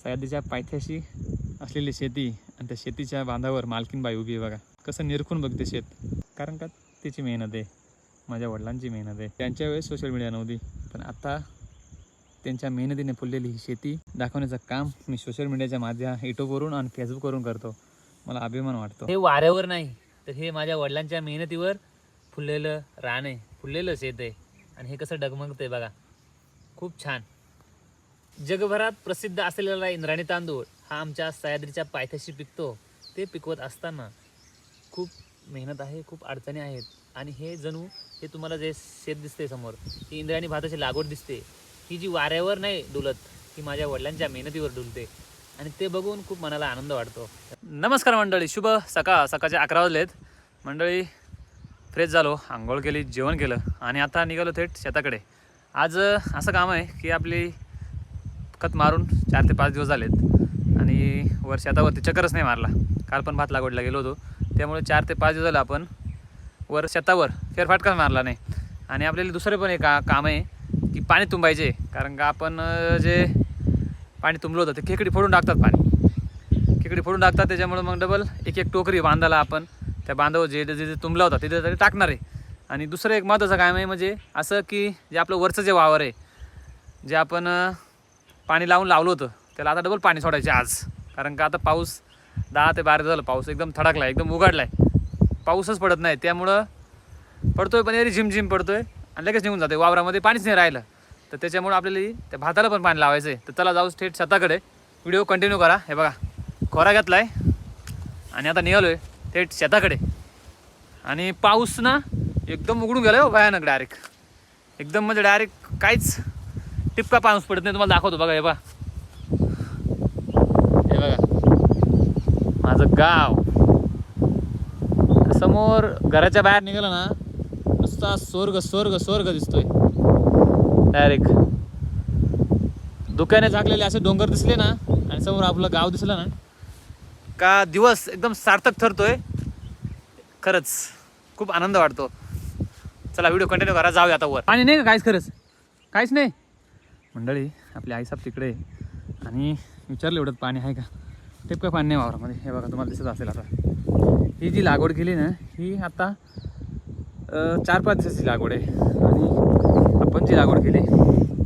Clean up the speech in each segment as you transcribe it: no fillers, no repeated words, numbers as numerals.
सह्याद्रीच्या पायथ्याशी असलेली शेती आणि त्या शेतीच्या बांधावर मालकीनबाई उभी आहे बघा. कसं निरखून बघते शेत, कारण का तिची मेहनत आहे, माझ्या वडिलांची मेहनत आहे. त्यांच्या वेळेस सोशल मीडिया नव्हती, पण आता त्यांच्या मेहनतीने फुललेली ही शेती दाखवण्याचं काम मी सोशल मीडियाच्या माध्यम यूट्यूबवरून आणि फेसबुकवरून करतो. मला अभिमान वाटतो. हे वाऱ्यावर नाही तर हे माझ्या वडिलांच्या मेहनतीवर फुललेलं रान आहे, फुललेलं शेत आहे. आणि हे कसं डगमगतंय बघा, खूप छान. जगभरात प्रसिद्ध असलेला इंद्रायणी तांदूळ हा आमच्या सह्याद्रीच्या पायथ्याशी पिकतो. ते पिकवत असताना खूप मेहनत आहे, खूप अडचणी आहेत. आणि हे जणू हे तुम्हाला जे शेत दिसते समोर, ही इंद्रायणी भाताची लागवड दिसते, ही जी वाऱ्यावर नाही डुलत, ही माझ्या वडिलांच्या मेहनतीवर डुलते. आणि ते बघून खूप मनाला आनंद वाटतो. नमस्कार मंडळी, शुभ सकाळ. सकाळचे 11 वाजलेत मंडळी. फ्रेश झालो, आंघोळ केली, जेवण केलं आणि आता निघालो थेट शेताकडे. आज असं काम आहे की आपली खत मारून 4 ते 5 दिवस झालेत आणि वर शेतावरती चक्करच नाही मारला. काल पण भात लागवडला गेलो होतो, त्यामुळे 4 ते 5 दिवस झालं आपण वर शेतावर फेरफाटकाच मारला नाही. आणि आपल्याला दुसरं पण एक काम आहे की पाणी तुंबायचे, कारण का आपण जे पाणी तुंबलं होतं ते खेकडी फोडून टाकतात, खेकडी फोडून टाकतात. त्याच्यामुळे मग डबल एक टोकरी बांधायला आपण त्या बांधावर जे जे तुंबला होता तिथे तरी टाकणार आहे. आणि दुसरं एक महत्त्वाचं काम आहे म्हणजे असं की जे आपलं वरचं जे वावर आहे, जे आपण पाणी लावून लावलं होतं, त्याला आता डबल पाणी सोडायचे आज. कारण का आता पाऊस 10 ते 12 झालं, पाऊस एकदम थडकला आहे, एकदम उघडला आहे, पाऊसच पडत नाही. त्यामुळं पडतोय पण एरी झिमझिम पडतोय आणि लगेच निघून जाते, वावरामध्ये पाणीच नाही राहिलं. तर त्याच्यामुळं आपल्याला त्या भाताला पण पाणी लावायचं आहे. तर चला जाऊ थेट शेताकडे, व्हिडिओ कंटिन्यू करा. हे बघा खोरा घेतला आहे आणि आता निघालो आहे थेट शेताकडे. आणि पाऊस ना एकदम उघडून गेला हो भयानक, डायरेक्ट एकदम म्हणजे डायरेक्ट काहीच टिपका पाऊस पडत नाही. तुम्हाला दाखवतो बघा. हे बघा, हे बघा माझं गाव. समोर घराच्या बाहेर निघालं ना, नुसता स्वर्ग स्वर्ग स्वर्ग दिसतोय डायरेक्ट. धुक्याने झाकलेले असे डोंगर दिसले ना आणि समोर आपलं गाव दिसलं ना, का दिवस एकदम सार्थक ठरतोय. खरंच खूप आनंद वाटतो. चला व्हिडिओ कंटिन्यू करा, जाऊया आता वर. पाणी नाही का काहीच, खरंच काहीच नाही मंडळी. आपली आईसाहेब तिकडे आणि विचारलं एवढं पाणी आहे का, टिपका पाणी नाही वावरामध्ये. हे बघा तुम्हाला दिसत असेल. आता ही जी लागवड केली ना, ही आता 4-5 दिवसाची लागवड आहे. आणि आपण जी लागवड केली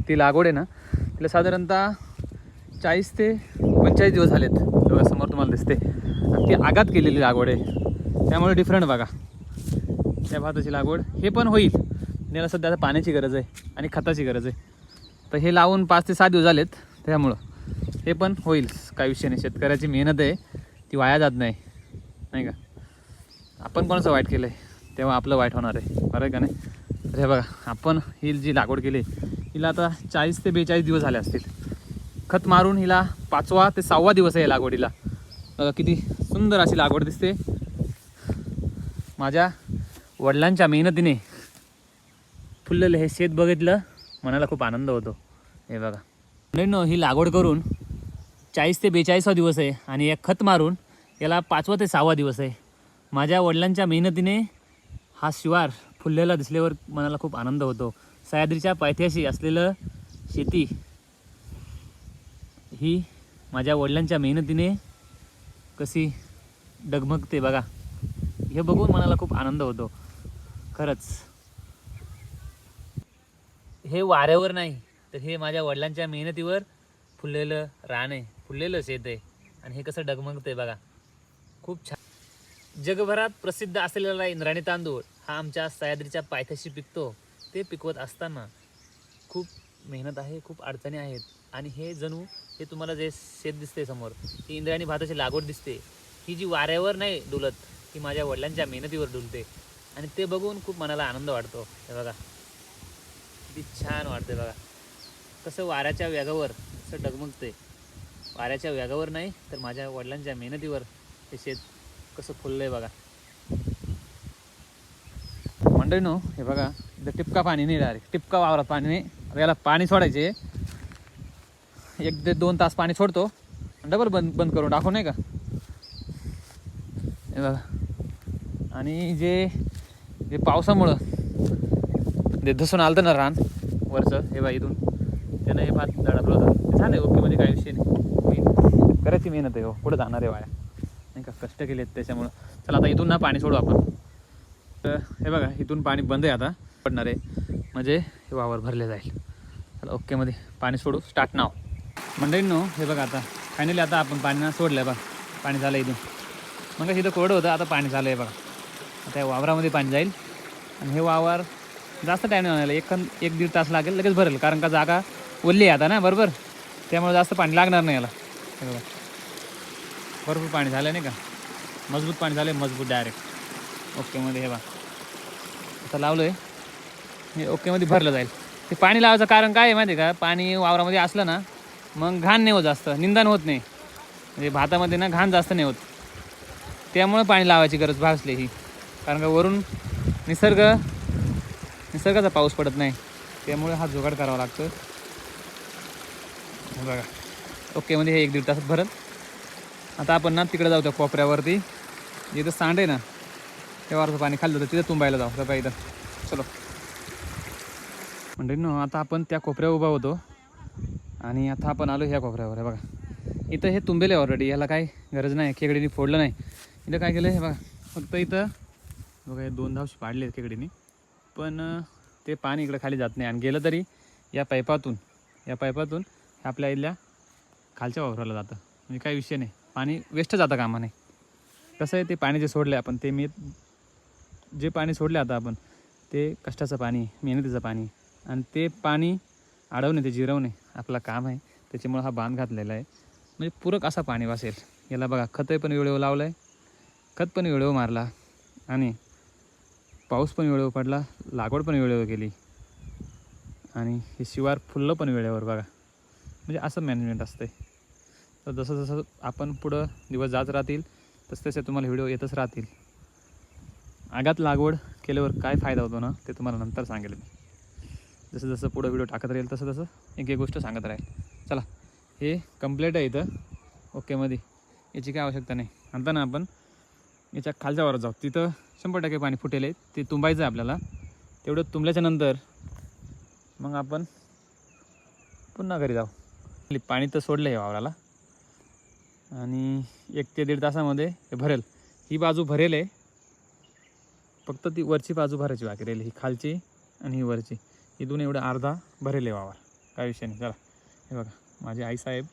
ती लागवड आहे ना, तिला साधारणतः 40 ते 45 दिवस झालेत. बघा समोर तुम्हाला दिसते. आणि ती आगात केलेली लागवड आहे, त्यामुळे डिफरंट बघा. त्या भाताची लागवड हे पण होईल. याला सध्या आता पाण्याची गरज आहे आणि खताची गरज आहे. तर हे लावून 5 ते 6 दिवस झालेत, त्यामुळं हे पण होईल. काही विषय नाही, शेतकऱ्याची मेहनत आहे ती वाया जात नाही, नाही का. आपण कोणाचं वाईट केलं आहे तेव्हा आपलं वाईट होणार आहे, बरं का नाही. तर हे बघा, आपण ही जी लागवड केली हिला आता 40 ते 42 दिवस झाले असतील. खत मारून हिला 5वा ते 6वा दिवस आहे लागवडीला. बघा किती सुंदर अशी लागवड दिसते. माझ्या वडिलांच्या मेहनतीने फुललेलं हे शेत बघितलं, मनाला खूप आनंद होतो. हे बघा नाही, ही लागवड करून 40 ते 42वा दिवस आहे आणि एक खत मारून याला 5वा ते 6वा दिवस आहे. माझ्या वडिलांच्या मेहनतीने हा शिवार फुललेला दिसल्यावर मनाला खूप आनंद होतो. सह्याद्रीच्या पायथ्याशी असलेलं शेती ही माझ्या वडिलांच्या मेहनतीने कशी डगमगते बघा. हे बघून मनाला खूप आनंद होतो खरंच. हे वाऱ्यावर नाही तर हे माझ्या वडिलांच्या मेहनतीवर फुललेलं रान आहे, फुललेलं शेत आहे. आणि हे कसं डगमगतंय बघा, खूप छान. जगभरात प्रसिद्ध असलेला इंद्रायणी तांदूळ हा आमच्या सह्याद्रीच्या पायथ्याशी पिकतो. ते पिकवत असताना खूप मेहनत आहे, खूप अडचणी आहेत. आणि हे जणू हे तुम्हाला जे शेत दिसते समोर, ही इंद्रायणी भाताची लागवड दिसते, ही जी वाऱ्यावर नाही डुलत, ही माझ्या वडिलांच्या मेहनतीवर डुलते. आणि ते बघून खूप मनाला आनंद वाटतो. हे बघा किती छान वाटते बघा, कसं वाऱ्याच्या वेगावर असं डगमगते. वाऱ्याच्या वेगावर नाही तर माझ्या वडिलांच्या मेहनतीवर हे शेत कसं फुललंय बघा. मंडळीनो हे बघा, इथं टिपका पाणी नाही, डायरेक्ट टिपका वावरात पाणी नाही. याला पाणी सोडायचे 1 ते 2 तास पाणी सोडतो, डबल बंद करून टाकू, नाही का. हे बघा. आणि जे पावसामुळं ते धसून आलं ना रान वरचं, हे बघा इथून त्यानं हे भात दडपलं होतं. ते झालं ओके, म्हणजे काही विषय नाही. शेतकऱ्याची मेहनत आहे हो, कुठं जाणार आहे वाया नाही का, कष्ट केलेत त्याच्यामुळं. चला आता इथून ना पाणी सोडू आपण. तर हे बघा इथून पाणी बंद आहे आता, पडणार आहे म्हणजे हे वावर भरले जाईल. चला ओकेमध्ये पाणी सोडू, स्टार्ट नाव. मंडळींनो हे बघा आता फायनली आता आपण पाणी ना सोडलं आहे बघा. पाणी झालं इथून, मग इथं कोरडं होतं, आता पाणी झालं आहे बघा. आता या वावरामध्ये पाणी जाईल आणि हे वावर जास्त टाईम नाही होणार, एक दीड तास लागेल, लगेच भरेल. कारण का जागा ओली आहे आता ना बरोबर, त्यामुळे जास्त पाणी लागणार नाही याला. हे बघा भरपूर पाणी झालं नाही का, मजबूत पाणी झालं आहे, मजबूत डायरेक्ट ओकेमध्ये. हे बघा आता लावलं आहे, हे ओकेमध्ये भरलं जाईल. ते पाणी लावायचं कारण काय आहे माहिती आहे का, पाणी वावरामध्ये असलं ना मग घाण नाही होत, जास्त निंदन होत नाही, म्हणजे भातामध्ये ना घाण जास्त नाही होत. त्यामुळे पाणी लावायची गरज भासली ही, कारण का वरून निसर्गाचा पाऊस पडत नाही, त्यामुळे हा जुगाड करावा लागतो. बघा ओकेमध्ये हे एक दीड तासात भरत. आता आपण ना तिकडे जाऊ त्या कोपऱ्यावरती, जिथं सांड आहे ना त्यावरचं पाणी खाल्लं होतं तिथं तुंबायला जाऊ सकाळी इथं. चलो म्हणजे ना आता आपण त्या कोपऱ्यावर उभा होतो आणि आता आपण आलो ह्या कोपऱ्यावर. आहे बघा इथं हे तुंबेले ऑलरेडी, याला काही गरज नाही, खेकडीने फोडलं नाही. इथं काय केलं हे बघा, फक्त इथं बघा हे 2 धावशी पाडले खेकडीने, पण ते पाणी इकडं खाली जात नाही आणि गेलं तरी या पाईपातून आपल्या इथल्या खालच्या वावराला जातं, म्हणजे काही विषय नाही, पाणी वेस्ट जातं कामा नाही. कसं आहे ते पाणी जे सोडलं आपण, ते जे पाणी सोडले आता आपण, ते कष्टाचं पाणी, मेहनतीचं पाणी, आणि ते पाणी अडवणे, ते जिरवणे आपलं काम आहे. त्याच्यामुळं हा बांध घातलेला आहे, म्हणजे पूरक असा पाणी वासेल याला. बघा खतही पण वेळेवर लावलं आहे, खत पण वेळेवर मारला, आणि पाऊस पण वेळेवर पडला, लागवड पण वेळेवर केली, आणि हे शिवार फुललं पण वेळेवर. बघा म्हणजे असं मॅनेजमेंट असतं. तर जसं जसं आपण पुढं दिवस जात राहतील तसं तसे तुम्हाला व्हिडिओ येतच राहतील. आगात लागवड केल्यावर काय फायदा होतो ना ते तुम्हाला नंतर सांगेल मी. जसं जसं पुढं व्हिडिओ टाकत राहील तसं तसं एक एक गोष्ट सांगत राहील. चला हे कंप्लीट आहे इथं ओकेमध्ये, याची काय आवश्यकता नाही. नंतर ना आपण याच्या खालच्या वरात जाऊ, तिथं 100% पाणी फुटेल आहे, ते तुंबायचं आहे आपल्याला. तेवढं तुंबल्याच्या नंतर मग आपण पुन्हा घरी जाऊ. पाणी तर सोडलं आहे वावराला, आणि 1 ते 1.5 तासामध्ये हे भरेल. ही बाजू भरेल आहे, फक्त ती वरची बाजू भरायची बाकी राहील, ही खालची आणि ही वरची, ही दोन एवढं अर्धा भरेल आहे वावर, काय विषय नाही. चला हे बघा माझी आईसाहेब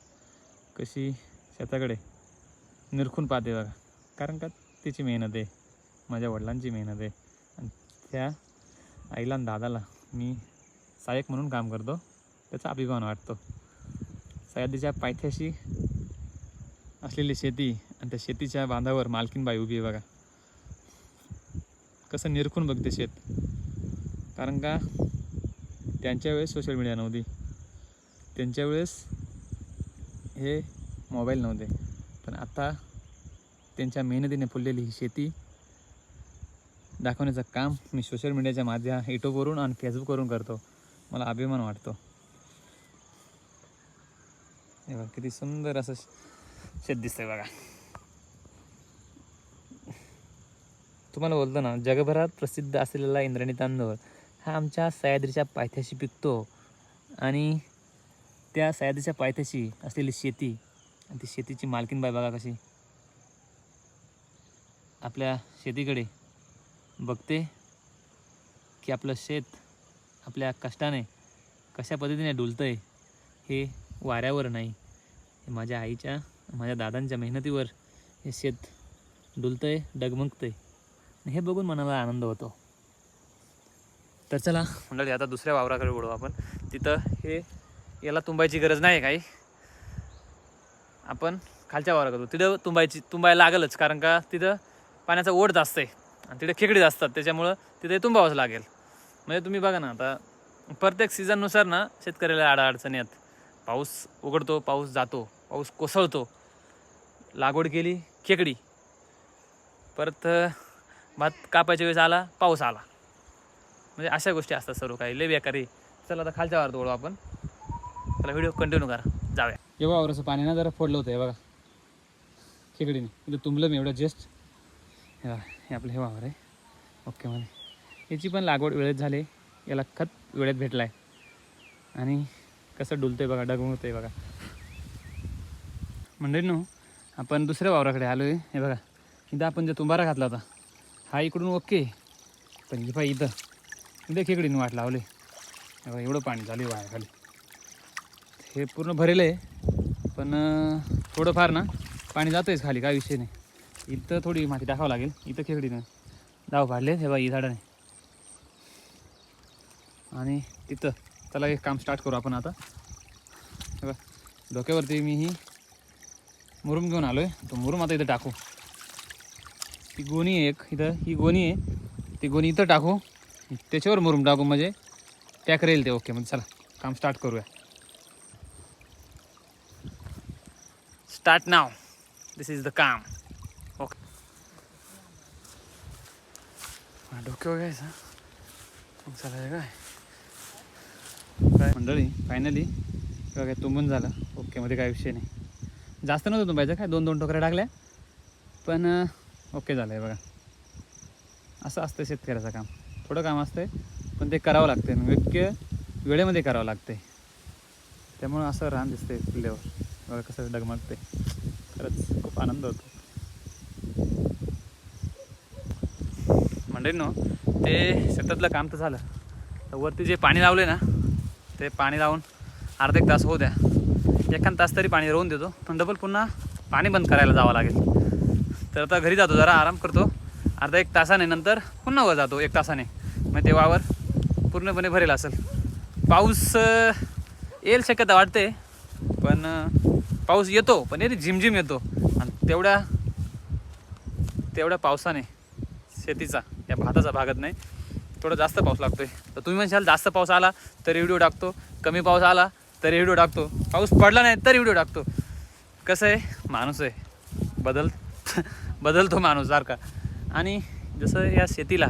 कशी शेताकडे निरखून पाहते बघा, कारण का तिची मेहनत आहे, माझ्या वडिलांची मेहनत आहे, आणि त्या आईला आणि दादाला मी सहाय्यक म्हणून काम करतो, त्याचा अभिमान वाटतो. सह्याद्रीच्या पायथ्याशी असलेली शेती, आणि त्या शेतीच्या बांधावर मालकीनबाई उभी आहे बघा, कसं निरखून बघते शेत. कारण का त्यांच्या वेळेस सोशल मीडिया नव्हती, त्यांच्या वेळेस हे मोबाईल नव्हते, पण आता त्यांच्या मेहनतीने फुललेली ही शेती दाखवण्याचं काम मी सोशल मीडियाच्या माध्यम यूट्यूबवरून आणि फेसबुकवरून करतो. मला अभिमान वाटतो. हे बघा किती सुंदर असं शेत दिसतंय बघा. तुम्हाला बोलतो ना, जगभरात प्रसिद्ध असलेला इंद्रायणी तांदूळ हा आमच्या सह्याद्रीच्या पायथ्याशी पिकतो, आणि त्या सह्याद्रीच्या पायथ्याशी असलेली शेती, आणि ती शेतीची मालकीनबाई बघा कशी आपल्या शेतीकडे बघते, की आपलं शेत आपल्या कष्टाने कशा पद्धतीने डुलतंय, हे वाऱ्यावर नाही, हे माझ्या आईच्या, माझ्या दादांच्या मेहनतीवर हे शेत डुलतंय, डगमगतंय, हे बघून मनाला आनंद होतो. तर चला मंडळी आता दुसऱ्या वावराकडे वळू आपण. तिथं हे याला तुंबायची गरज नाही काही, आपण खालच्या वावराकडे तिथं तुंबायला लागलच, कारण का तिथं पाण्याचा ओढ जास्त आहे आणि तिथे खेकडे असतात, त्याच्यामुळं तिथे तुंबावंच लागेल. म्हणजे तुम्ही बघा ना, आता प्रत्येक सीझननुसार ना शेतकऱ्याला अडचणी आहेत. पाऊस उघडतो, पाऊस जातो, पाऊस कोसळतो, लागवड केली खेकडी, परत भात कापायच्या वेळेस आला पाऊस आला, म्हणजे अशा गोष्टी असतात सर्व काही, लय बेकारी. चला आता खालच्या वावरात वळू आपण. चला व्हिडिओ कंटिन्यू करा, जाऊया. हे वावराचं पाणी ना जरा फोडलं होतं, हे बघा खेकडीने इथं तुंबलं मी एवढं जस्ट. हे आपलं हे वावर आहे ओके मध्ये. याची पण लागवड वेळेत झाली, याला खत वेळेत भेटला आहे, आणि कसं डुलतंय बघा, डगमगतंय बघा. मंडळींनो, आपण दुसऱ्या वावराकडे आलो आहे. हे बघा, इथं आपण जो तुंबारा घातला होता हा इकडून ओके, पण हे पाय इथं खेकडीने वाट लावले. हे बघा, एवढं पाणी झालं वाया खाली. हे पूर्ण भरेलं आहे, पण थोडंफार ना पाणी जातं आहेच खाली, काय विषय नाही. इथं थोडी माती टाकावं लागेल. इथं खेकडीनं डाव पाडले हे बघा ही झाडाने. आणि तिथं चला एक काम स्टार्ट करू आपण आता. हे बघा, डोक्यावरती मी ही मुरुम घेऊन आलो आहे. तो मुरुम आता इथं टाकू. ती गोणी आहे एक इथं, ही गोणी आहे, ती गोणी इथं टाकू, त्याच्यावर मुरुम टाकू, म्हणजे टॅक राहील ते. ओके, मग चला काम स्टार्ट करूया. Start now. This is the काम. ओके, डोक्यावर घ्यायचं मग चला. काय मंडळी, फायनली काय तुंबून झालं. ओके मध्ये काय विषय नाही. जास्त नव्हतं तुंबायचं, काय 2-2 टोकऱ्या टाकल्या, पण ओके झालं आहे. बघा, असं असतं शेतकऱ्याचं काम. थोडं काम असतं पण ते करावं लागतं, योग्य वेळेमध्ये करावं लागते. त्यामुळं असं रान दिसतंय फुल्यावर. बघा कसं डगमगते. खरंच खूप आनंद होतो. मंडळींनो, ते शेतातलं काम तर झालं. तर वरती जे पाणी लावले ना, ते पाणी लावून अर्धा 1 तास होऊ द्या. 1 तास तरी पाणी राहून देतो, पण डबल पुन्हा पाणी बंद करायला जावं लागेल. तर आता घरी जातो, जरा आराम करतो. अर्धा 1 तासाने नंतर पुन्हा वर जातो 1 तासाने. मग ते वावर पूर्णपणे भरेल असेल. पाऊस येईल शक्यता वाटते, पण पाऊस येतो, पण येते झिमझिम येतो. आणि तेवढ्या पावसाने शेतीचा, या भाताचा भागत नाही. थोडा जास्त पाऊस लागतो आहे. तर तुम्ही म्हणशाल जास्त पाऊस आला तर व्हिडिओ टाकतो, कमी पाऊस आला तर व्हिडिओ टाकतो, पाऊस पडला नाही तर व्हिडिओ टाकतो. कसं आहे, माणूस आहे, बदलतो माणूस सारखा. आणि जसं या शेतीला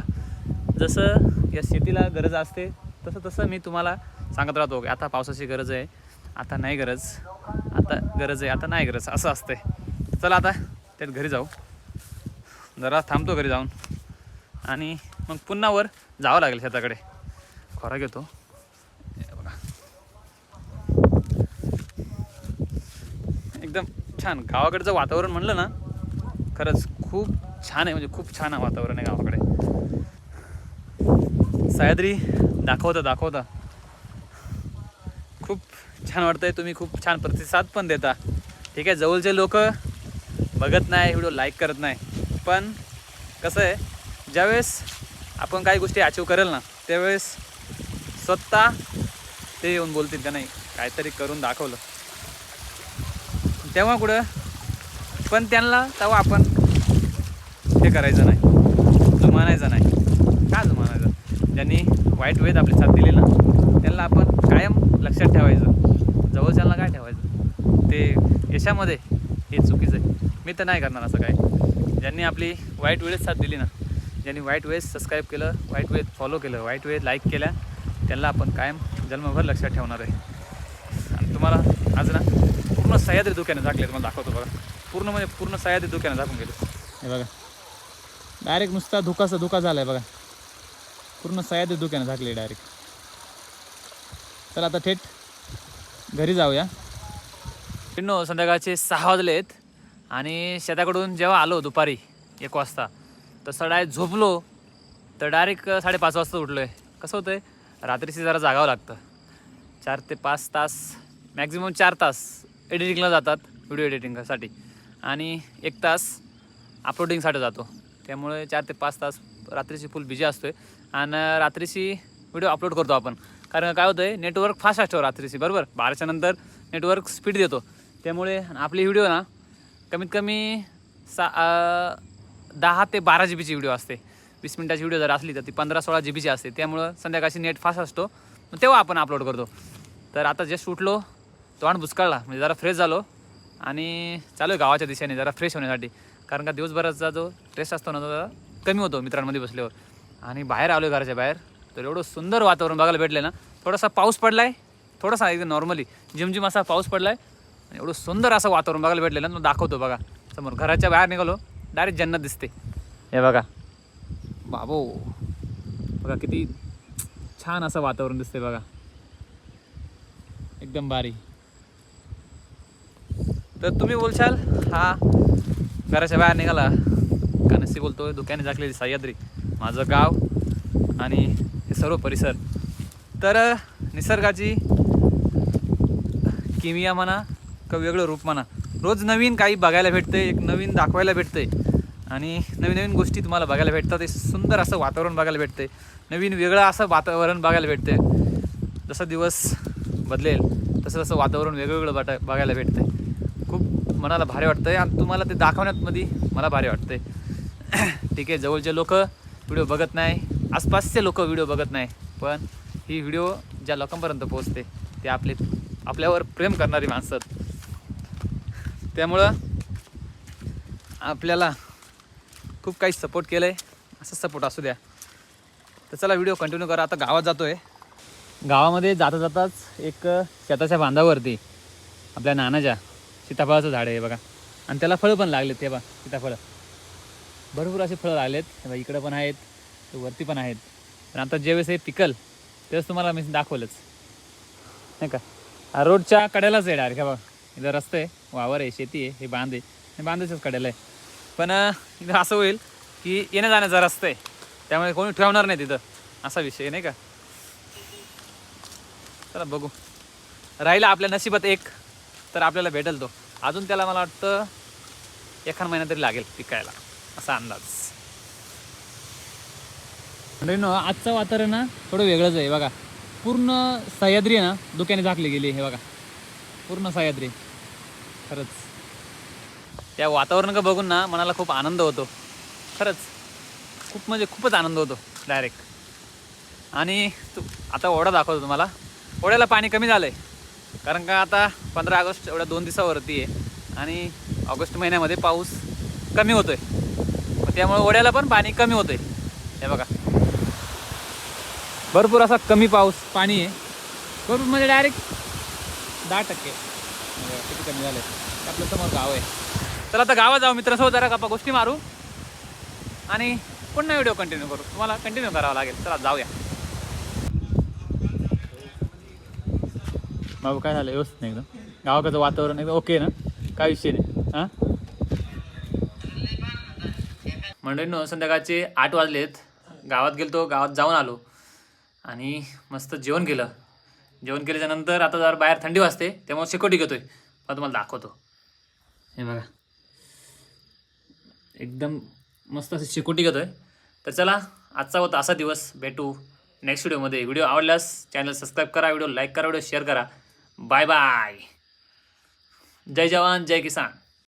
गरज असते, तसं मी तुम्हाला सांगत राहतो की आता पावसाची गरज आहे, आता नाही गरज, आता गरज आहे, आता नाही गरज, असं असते. चला आता त्यात घरी जाऊ. जरा थांबतो घरी जाऊन, आणि मग पुन्हा वर जावं लागेल शेताकडे. खोरा घेतो. बघा, एकदम छान गावाकडचं वातावरण म्हणलं ना, खरंच खूप छान आहे. म्हणजे खूप छान वातावरण आहे गावाकडे. सह्याद्री दाखवता खूप छान वाटतंय. तुम्ही खूप छान प्रतिसाद पण देता. ठीक आहे, जवळचे लोक बघत नाही, व्हिडिओ लाईक करत नाही, पण कसं आहे, ज्यावेळेस आपण काही गोष्टी अचीव करेल ना, त्यावेळेस स्वतः ते येऊन बोलतील का नाही काहीतरी करून दाखवलं, तेव्हा कुठं. पण त्यांना तेव्हा आपण हे करायचं नाही, जुमानायचं नाही. का जुमानायचं? ज्यांनी वाईट वेळेत आपली साथ दिली ना, त्यांना आपण कायम लक्षात ठेवायचं. जवळच्याला काय ठेवायचं, ते यशामध्ये हे चुकीचं आहे. मी तर नाही करणार असं काय. ज्यांनी आपली वाईट वेळेत साथ दिली ना, ज्यांनी वाईट वेळेस सबस्क्राईब केलं, वाईट वेळेत फॉलो केलं, वाईट वेळेत लाईक केल्या, त्यांना आपण कायम जन्मभर लक्षात ठेवणार आहे. आणि तुम्हाला आज ना पूर्ण सह्याद्री धुक्याने झाकले, तुम्हाला दाखवतो बघा. पूर्ण सह्याद्री धुक्याने झाकून गेले. हे बघा, डायरेक्ट नुसता धुका झाला आहे बघा. पूर्ण सह्याद्री धुक्याने झाकले डायरेक्ट. चला आता थेट घरी जाऊया. संध्याकाळचे 6 वाजलेत, आणि शेताकडून जेव्हा आलो दुपारी 1 वाजता, तसं डायरेक्ट झोपलो तर डायरेक्ट 5:30 वाजता उठलो आहे. कसं होतं आहे, रात्रीची जरा जागावं लागतं. 4 ते 5 तास, मॅक्झिमम 4 तास एडिटिंगला जातात, व्हिडिओ एडिटिंगसाठी, आणि 1 तास अपलोडिंगसाठी जातो. त्यामुळे 4 ते 5 तास रात्रीची फुल बिजी असतो आहे. आणि रात्रीची व्हिडिओ अपलोड करतो आपण, कारण काय होतं आहे, नेटवर्क फास्ट असतो रात्रीची, बरोबर. 12च्या नंतर नेटवर्क स्पीड देतो. त्यामुळे आपली व्हिडिओ ना कमीत कमी 10 ते 12 GB ची व्हिडिओ असते. 20 मिनिटाची व्हिडिओ जर असली तर ती 15-16 GB ची असते. त्यामुळं संध्याकाळची नेट फास्ट असतो, मग तेव्हा आपण अपलोड करतो. तर आता जस्ट उठलो, तोंड बुचकाळला, म्हणजे जरा फ्रेश झालो, आणि चालू आहे गावाच्या दिशेने जरा फ्रेश होण्यासाठी. कारण का दिवसभराचा जो स्ट्रेस असतो ना, तो जरा कमी होतो मित्रांमध्ये बसल्यावर. आणि बाहेर आलो आहे घराच्या बाहेर, तर एवढं सुंदर वातावरण बघायला भेटलं ना. थोडासा पाऊस पडला आहे, थोडासा एकदम नॉर्मली झिमझिम असा पाऊस पडला आहे, आणि एवढं सुंदर असं वातावरण बघायला भेटलं ना. तो दाखवतो बघा समोर. घराच्या बाहेर निघालो, डायरेक्ट जन्नत दिसते. हे बघा बाबो, बघा किती छान असं वातावरण दिसते बघा, एकदम भारी. तर तुम्ही बोलशाल हा घराच्या बाहेर निघाला का नसती बोलतोय धुक्याने झाकलेली सह्याद्री, माझं गाव आणि हे सर्व परिसर. तर निसर्गाची किमिया म्हणा का वेगळं रूप म्हणा, रोज नवीन काही बघायला भेटते, एक नवीन दाखवायला भेटते आणि नवीन नवीन गोष्टी तुम्हाला बघायला भेटतात. एक सुंदर असं वातावरण बघायला भेटते, नवीन वेगळं असं वातावरण बघायला भेटते. जसं दिवस बदलेल तसं तसं वातावरण वेगवेगळं बघायला भेटते. खूप मनाला भारी वाटतं आहे आणि तुम्हाला ते दाखवण्यामध्ये मला भारी वाटते. ठीक आहे, जवळचे लोक व्हिडिओ बघत नाही, आसपासचे लोक व्हिडिओ बघत नाही, पण ही व्हिडिओ ज्या लोकांपर्यंत पोहोचते ते आपल्यावर प्रेम करणारी माणसं. त्यामुळं आपल्याला खूप काही सपोर्ट केलं आहे, असं सपोर्ट असू द्या. तर चला व्हिडिओ कंटिन्यू करा. आता गावात जातो आहे. गावामध्ये जाता जाताच एक शेताच्या बांधावरती आपल्या नानाच्या सीताफळाचं झाड आहे बघा, आणि त्याला फळं पण लागलेत. ते बघा सीताफळं भरपूर असे फळं लागलेत. बघा इकडं पण आहेत, वरती पण आहेत. पण आता ज्यावेळेस हे पिकल तेव्हाच तुम्हाला मी दाखवलंच नाही का. रोडच्या कड्यालाच आहे डायरेक्ट. बघा इथं रस्ता आहे, वावर आहे, शेती आहे, हे बांध आहे, हे बांधाच्याच कड्याला आहे. पण इथं असं होईल की येण्या जाण्याचा रस्ता आहे, त्यामुळे कोणी ठेवणार नाही तिथं, असा विषय नाही का. चला बघू, राहिला आपल्या नशिबात एक तर आपल्याला भेटेल तो. अजून त्याला मला वाटतं एखाद महिना तरी लागेल पिकायला, असा अंदाज. आजचं वातावरण ना थोडं वेगळंच आहे बघा. पूर्ण सह्याद्री आहे ना धुक्याने झाकली गेली. हे बघा पूर्ण सह्याद्री. खरंच त्या वातावरण का बघून ना मनाला खूप आनंद होतो. खरंच खूप म्हणजे खूपच आनंद होतो डायरेक्ट. आणि आता ओढा दाखवतो तुम्हाला. ओढ्याला पाणी कमी झालं आहे, कारण का आता 15 ऑगस्ट एवढ्या 2 दिवसावरती आहे आणि ऑगस्ट महिन्यामध्ये पाऊस कमी होतो आहे, त्यामुळे ओढ्याला पण पाणी कमी होतं आहे. हे बघा भरपूर असा कमी पाणी आहे, भरपूर म्हणजे डायरेक्ट 10% किती कमी झालं आहे. आपल्या समोर गाव आहे. चला आता गावात जाऊ मित्रांसोबत, जरा गप्पा गोष्टी मारू आणि पुन्हा व्हिडिओ कंटिन्यू करू. तुम्हाला कंटिन्यू करावं लागेल. चला जाऊया. बाबू काय झालं व्यवस्थित नाही एकदम? गावाकडचं वातावरण एकदम ओके ना, काय विषय नाही. हां मंडळींनो, संध्याकाळचे 8 वाजलेत. गावात गेलो, गावात जाऊन आलो आणि मस्त जेवण केलं. जेवण केल्याच्यानंतर आता जरा बाहेर थंडी वाजते, त्यामुळे शेकोटी घेतोय. पण तुम्हाला दाखवतो. हे बघा एकदम मस्त अशी शेकोटी घेतोय. तर चला आजचा होता असा दिवस. भेटू नेक्स्ट व्हिडिओमध्ये. व्हिडिओ आवडल्यास चॅनल सबस्क्राईब करा, व्हिडिओ लाईक करा, व्हिडिओ शेअर करा. Bye bye. जय जवान जय किसान.